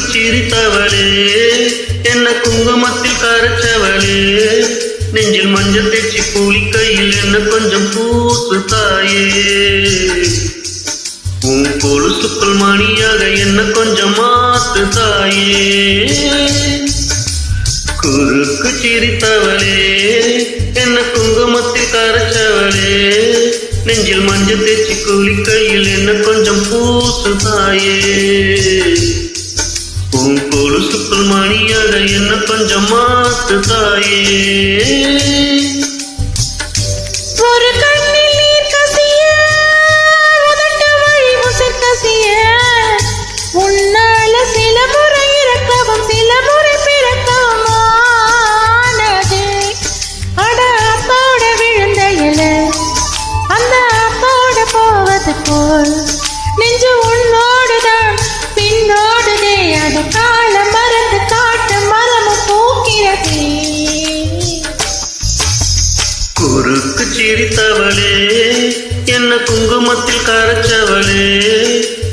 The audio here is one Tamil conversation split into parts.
சிரித்தவளே என்ன குங்குமத்தில் கரைச்சவளே நெஞ்சில் மஞ்சள் தேய்ச்சி குளிக்கையில் என்ன கொஞ்சம் பூசு தாயே உன் கொலுசுக்குள் மணியாக என்ன கொஞ்சம் மாத்து தாயே குறுக்கு சிரித்தவளே என்ன குங்குமத்தில் கரைச்சவளே நெஞ்சில் மஞ்சள் தேய்ச்சி குளிக்கையில் என்ன கொஞ்சம் பூசு தாயே உன் கொலுசுக்குள் மணியாக என்ன கொஞ்சம் மாத்து தாயே ஒரு கண்ணில் நீர் கசிய உதட்ட வழி முசர் கசிய உன்னால சில முறை இறக்கவும் சில முறை பிறக்கவும் ஆனது அட அப்போட விழுந்த இல அந்த அப்போட போவது போல் நெஞ்சு உன்னோடுதான் பின்னோடுதே அது காலம் மறந்து காட்டு மரமும் பூக்கிறதே குறுக்கு சிரித்தவளே என்ன குங்குமத்தில் கரைச்சவளே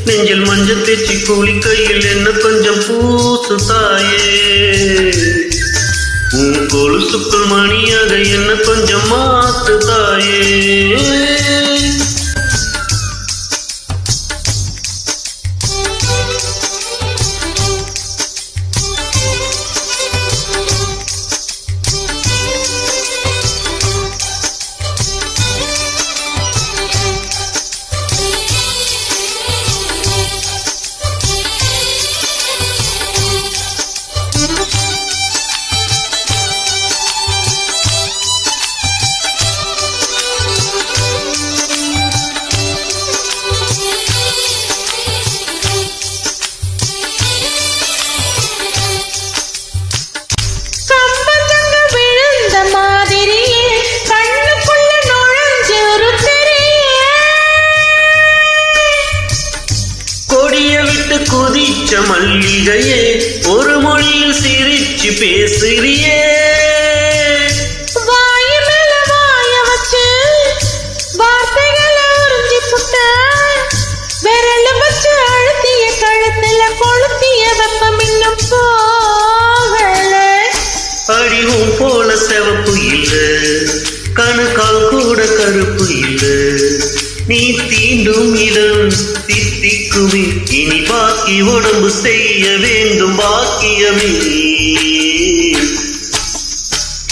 நெஞ்சில் மஞ்சள் தேய்ச்சி குளிக்கையில் என்ன கொஞ்சம் பூசு தாயே உன் கொலுசுக்குள் மணியாக என்ன கொஞ்சம் மாத்து தாயே குதிச்ச மல்லிகையே ஒரு மொழியில் சிரிச்சு பேசுறியே வாய மேல வாய வச்சு வார்த்தைகளை உறிஞ்சி புட்ட விரல வச்சு அழுத்திய கழுத்துல கொளுத்திய வெப்பம் இன்னும் போகல அடிவும் போல செவப்பு இல்ல கணுக்கால் கூட கருப்பு இல்ல நீ தீண்டும் இடம் தித்திக்குமே இனி பாக்கி உடம்பு செய்ய வேண்டும் பாக்கியமே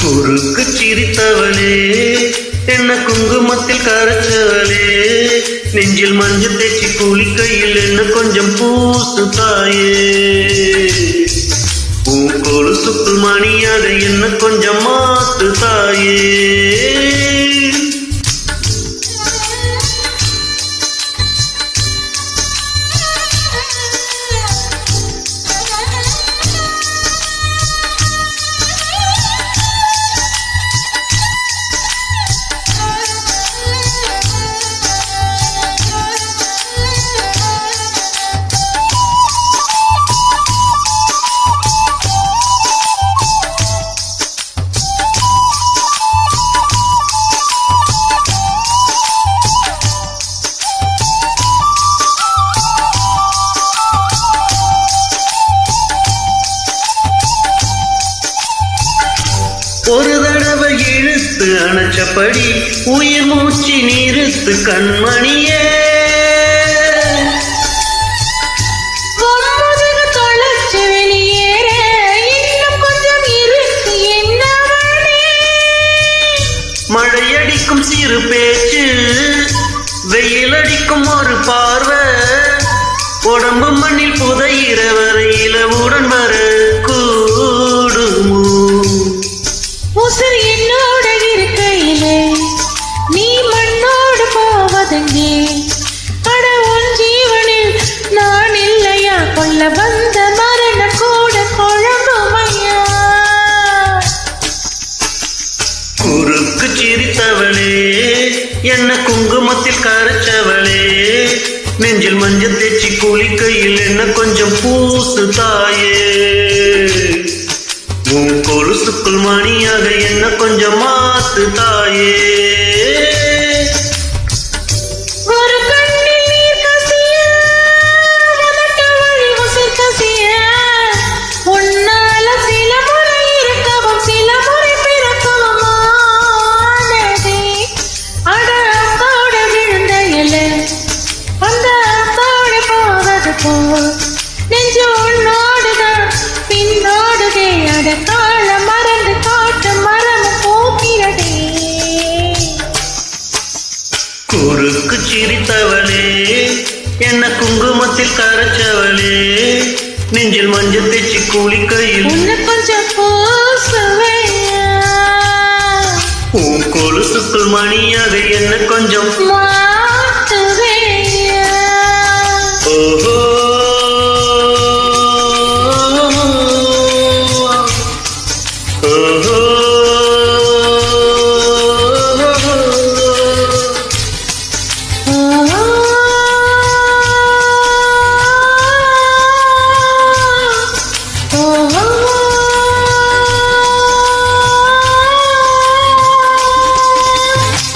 குறுக்கு சிரித்தவளே என்ன குங்குமத்தில் கரைச்சவளே நெஞ்சில் மஞ்சள் தேய்ச்சி குளிக்கையில் என்ன கொஞ்சம் பூசு தாயே உன் கொலுசுக்குள் மணியாக என்ன கொஞ்சம் மாத்து தாயே ஒரு தடவை இழுத்து அணைச்சபடி உயிர் மூச்சு நிறுத்து கண்மணியே தொலைச்சு வெளியேற இன்னும் கொஞ்சம் இருக்கு என்ன மழையடிக்கும் சிறு பேச்சு வெயிலடிக்கும் ஒரு பார்வை உடம்பு மண்ணில் புதையிற வரையில உடன் வர கூடுமோ உசுர் என்னோட இருக்கையிலே நீ மண்ணோடு போவதெங்கே அட உன் ஜீவனில் நான் இல்லையா கொல்ல வந்த மரணம் கூட குழம்புமையா குறுக்கு சிரித்தவளே என்ன குங்குமத்தில் கரைச்சவளே நெஞ்சில் மஞ்சள் தேய்ச்சி குளிக்கையில் என்ன கொஞ்சம் பூசு தாயே உன் கொலுசுக்குள் மணியாக என்ன கொஞ்சம் மாத்து தாயே ஒரு கண்ணில் நீர் கசிய உதட்ட வழி முசர் கசிய குங்குமத்தில் கரைச்சவளே நெஞ்சில் மஞ்சள் தேச்சி குளிக்கையில் உன்னை கொஞ்சம் பூசுவையா உன் கொலுசுக்குள் மணியாக என்ன கொஞ்சம் மாத்துவையா ஓஹோ ஓஹோ